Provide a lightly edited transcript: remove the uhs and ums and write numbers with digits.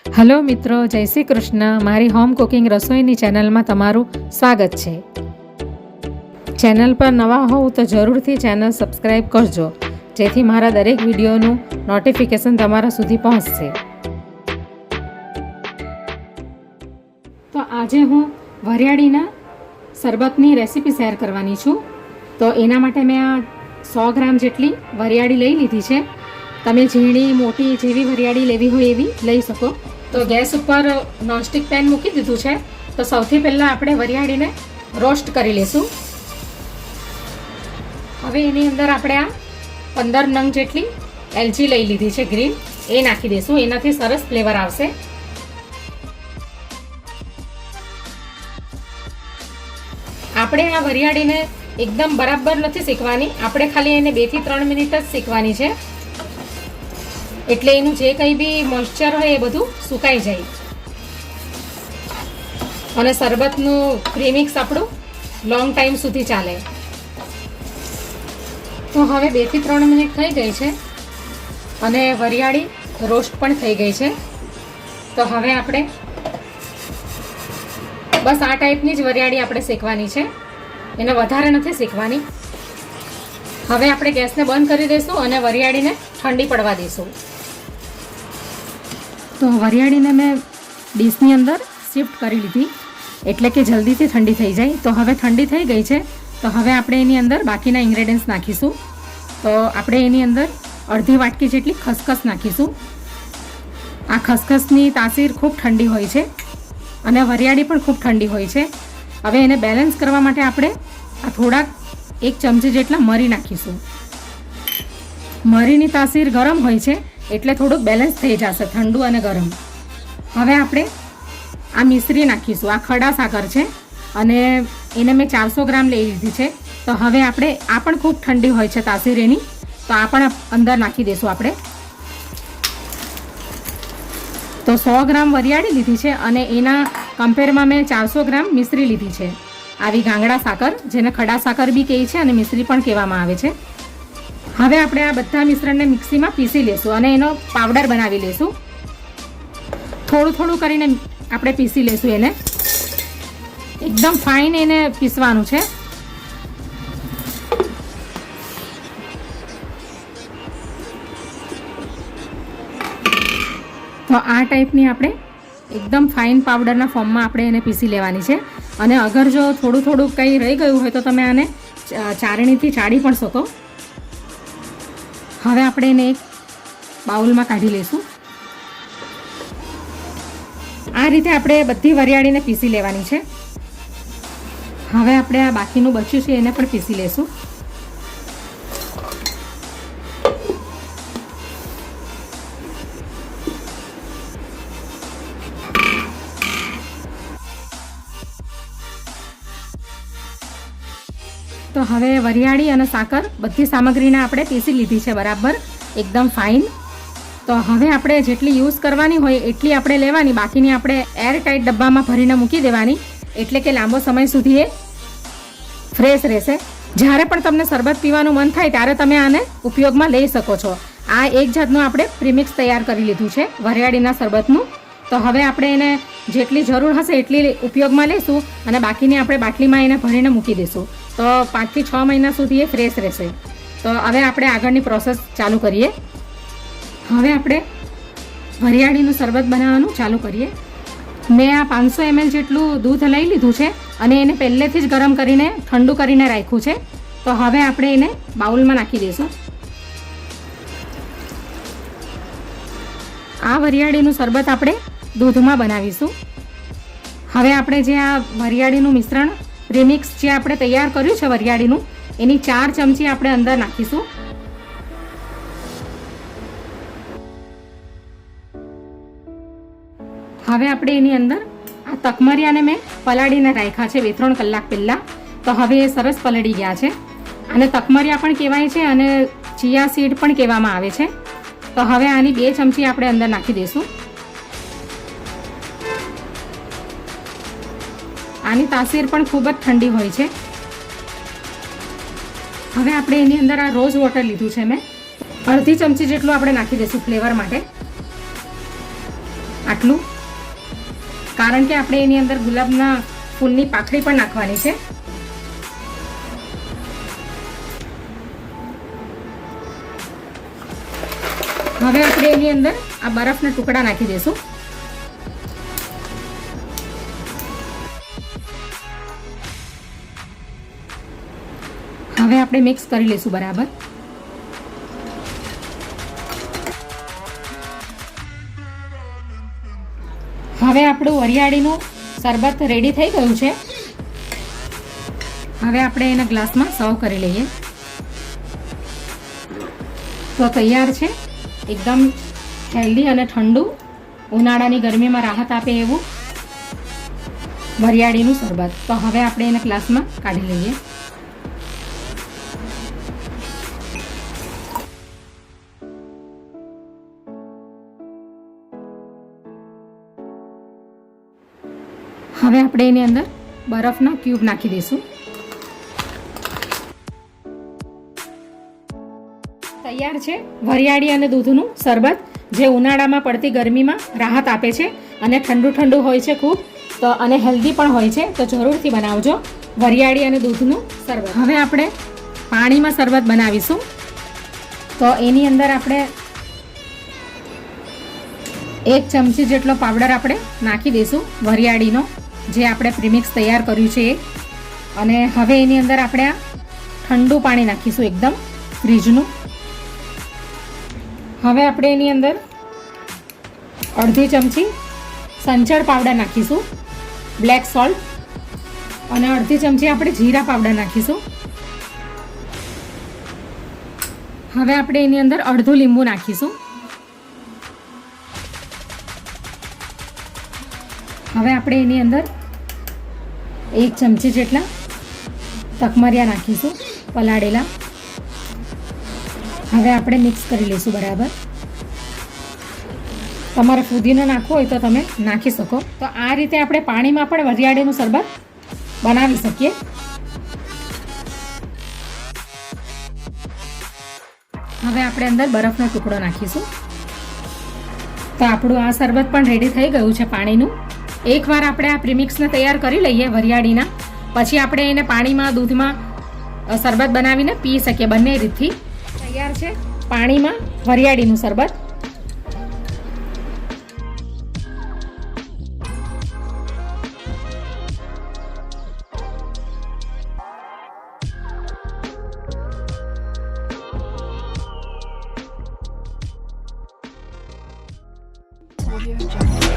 Hello મિત્રો, જય શ્રી કૃષ્ણ. મારી હોમ કુકિંગ રસોઈની ચેનલમાં તમારું સ્વાગત છે. ચેનલ પર નવા હોવ તો જરૂરથી ચેનલ સબસ્ક્રાઈબ કરજો, જેથી મારા દરેક વિડીયોનું નોટિફિકેશન તમારા સુધી પહોંચશે. તો આજે હું વરિયાળીના શરબતની રેસીપી શેર કરવાની છું. તો એના માટે મેં આ 100 ગ્રામ જેટલી વરિયાળી લઈ લીધી છે. તમે ઝીણી મોટી જેવી વરિયાળી લેવી હોય એવી લઈ શકો. તો ગેસ ઉપર નોનસ્ટિક પેન મૂકી દીધું છે. તો સૌથી પહેલાં આપણે વરિયાળીને રોસ્ટ કરી લઈશું. હવે એની અંદર આપણે આ 15 નંગ જેટલી એલચી લઈ લીધી છે ગ્રીન, એ નાખી દઈશું. એનાથી સરસ ફ્લેવર આવશે. આપણે આ વરિયાળીને એકદમ બરાબર નથી શેકવાની, આપણે ખાલી એને 2 થી 3 મિનિટ જ શેકવાની છે. એટલે એનું જે કંઈ બી મોઇશ્ચર હોય એ બધું સુકાઈ જાય અને શરબતનું પ્રીમિક્સ આપણું લોંગ ટાઈમ સુધી ચાલે. તો હવે 2 થી 3 મિનિટ થઈ ગઈ છે અને વરિયાળી રોસ્ટ પણ થઈ ગઈ છે. તો હવે આપણે બસ આ ટાઈપની જ વરિયાળી આપણે શેકવાની છે, એને વધારે નથી શેકવાની. હવે આપણે ગેસને બંધ કરી દઈશું અને વરિયાળીને ઠંડી પડવા દઈશું. તો વરિયાળીને મેં ડીશની અંદર શિફ્ટ કરી લીધી, એટલે કે જલ્દીથી ઠંડી થઈ જાય. તો હવે ઠંડી થઈ ગઈ છે. તો હવે આપણે એની અંદર બાકીના ઇન્ગ્રેડિયન્ટ્સ નાખીશું. તો આપણે એની અંદર અડધી વાટકી જેટલી ખસખસ નાખીશું. આ ખસખસની તાસીર ખૂબ ઠંડી હોય છે અને વરિયાળી પણ ખૂબ ઠંડી હોય છે. હવે એને બેલેન્સ કરવા માટે આપણે આ થોડાક 1 ચમચી જેટલા મરી નાખીશું. મરીની તાસીર ગરમ હોય છે એટલે થોડુંક બેલેન્સ થઈ જશે, ઠંડુ અને ગરમ. હવે આપણે આ મિશ્રી નાખીશું. આ ખડા સાકર છે અને એને મેં 400 ગ્રામ લઈ લીધી છે. તો હવે આપણે આ પણ ખૂબ ઠંડી હોય છે તાસીર એની, તો આ પણ અંદર નાખી દઈશું આપણે. તો 100 ગ્રામ વરિયાળી લીધી છે અને એના કમ્પેરમાં મેં 400 ગ્રામ મિશ્રી લીધી છે. આવી ગાંગડા સાકર, જેને ખડા સાકર બી કહે છે અને મિશ્રી પણ કહેવામાં આવે છે. હવે આપણે આ બધા મિશ્રણને મિક્સીમાં પીસી લેશું અને એનો પાવડર બનાવી લેશું. થોડું થોડું કરીને આપણે પીસી લેશું એને. એકદમ ફાઇન એને પીસવાનું છે. તો આ ટાઈપની આપણે એકદમ ફાઇન પાવડરના ફોર્મમાં આપણે એને પીસી લેવાની છે. અને અગર જો થોડું થોડું કંઈ રહી ગયું હોય તો તમે આને ચારણીથી ચાળી પણ શકો. હવે આપણે એને એક બાઉલમાં કાઢી લઈશું. આ રીતે આપણે બધી વરિયાળીને પીસી લેવાની છે. હવે આપણે આ બાકીનું બચ્યું છે એને પણ પીસી લઈશું. તો હવે વરિયાળી અને સાકર બધી સામગ્રીને આપણે પીસી લીધી છે બરાબર, એકદમ ફાઇન. તો હવે આપણે જેટલી યુઝ કરવાની હોય એટલી આપણે લેવાની, બાકીની આપણે એર ટાઈટ ડબ્બામાં ભરીને મૂકી દેવાની, એટલે કે લાંબો સમય સુધી એ ફ્રેશ રહેશે. જ્યારે પણ તમને શરબત પીવાનું મન થાય ત્યારે તમે આને ઉપયોગમાં લઈ શકો છો. આ એક જાતનું આપણે પ્રીમિક્સ તૈયાર કરી લીધું છે વરિયાળીના શરબતનું. તો હવે આપણે એને જેટલી જરૂર હશે એટલી ઉપયોગમાં લઈશું અને બાકીની આપણે બાટલીમાં એને ભરીને મૂકી દઈશું. તો 5 થી 6 મહિના સુધી એ ફ્રેશ રહેશે. તો હવે આપણે આગળની પ્રોસેસ ચાલુ કરીએ. હવે આપણે વરિયાળીનું શરબત બનાવવાનું ચાલુ કરીએ. મેં આ 500 ml જેટલું દૂધ લઈ લીધું છે અને એને પહેલેથી જ ગરમ કરીને ઠંડુ કરીને રાખ્યું છે. તો હવે આપણે એને બાઉલમાં નાખી દઈશું. આ વરિયાળીનું શરબત આપણે દૂધમાં બનાવીશું. હવે આપણે જે આ વરિયાળીનું મિશ્રણ પ્રીમિક્સ જે આપણે તૈયાર કર્યું છે વરિયાળીનું, એની 4 ચમચી આપણે અંદર નાખીશું. હવે આપણે એની અંદર આ તકમરિયાને મેં પલાળીને રાખ્યા છે 2-3 કલાક પહેલાં. તો હવે એ સરસ પલળી ગયા છે. અને તકમરિયા પણ કહેવાય છે અને ચિયા સીડ પણ કહેવામાં આવે છે. તો હવે આની 2 ચમચી આપણે અંદર નાખી દઈશું. આની તાસીર પણ ખૂબ જ ઠંડી હોય છે. હવે આપણે એની અંદર આ રોઝ વોટર લીધું છે મેં, અડધી ચમચી જેટલું આપણે નાખી દઈશું ફ્લેવર માટે. આટલું, કારણ કે આપણે એની અંદર ગુલાબના ફૂલની પાંખડી પણ નાખવાની છે. હવે આપણે એની અંદર આ બરફના ટુકડા નાખી દઈશું. હવે આપણે મિક્સ કરી લઈશું બરાબર. હવે આપણું વરિયાળીનું શરબત રેડી થઈ ગયું છે. હવે આપણે એના ગ્લાસમાં સર્વ કરી લઈએ. તો તૈયાર છે એકદમ હેલ્ધી અને ઠંડુ, ઉનાળાની ગરમીમાં રાહત આપે એવું વરિયાળીનું શરબત. તો હવે આપણે એને ગ્લાસમાં કાઢી લઈએ. હવે આપણે એની અંદર બરફના ક્યુબ નાખી દઈશું. તૈયાર છે વરિયાળી અને દૂધનું શરબત, જે ઉનાળામાં પડતી ગરમીમાં રાહત આપે છે અને ઠંડુ ઠંડુ હોય છે ખૂબ, તો અને હેલ્ધી પણ હોય છે. તો જરૂરથી બનાવજો વરિયાળી અને દૂધનું શરબત. હવે આપણે પાણીમાં શરબત બનાવીશું. તો એની અંદર આપણે 1 ચમચી જેટલો પાવડર આપણે નાખી દઈશું વરિયાળીનો, જે આપણે પ્રીમિક્સ તૈયાર કર્યું છે એ. અને હવે એની અંદર આપણે આ ઠંડુ પાણી નાખીશું, એકદમ ફ્રીજનું. હવે આપણે એની અંદર અડધી ચમચી સંચળ પાવડર નાખીશું, બ્લેક સોલ્ટ, અને અડધી ચમચી આપણે જીરા પાવડર નાખીશું. હવે આપણે એની અંદર અડધું લીંબુ નાખીશું. હવે આપણે એની અંદર 1 ચમચી જેટલા તકમરિયા નાખીશું, પલાળેલા. હવે આપણે મિક્સ કરી લઈશું બરાબર. તમારે ફુદીનો નાખવો હોય તો તમે નાખી શકો. તો આ રીતે આપણે પાણીમાં પણ વરિયાળીનું શરબત બનાવી શકીએ. હવે આપણે અંદર બરફનો ટુકડો નાખીશું. તો આપણું આ શરબત પણ રેડી થઈ ગયું છે પાણીનું. એકવાર આપણે આ પ્રીમિક્સને તૈયાર કરી લઈએ વરિયાળીના, પછી આપણે એને પાણીમાં દૂધમાં શરબત બનાવીને પી શકીએ. બંને રીતથી તૈયાર છે પાણીમાં વરિયાળીનું શરબત. Audio Jungle.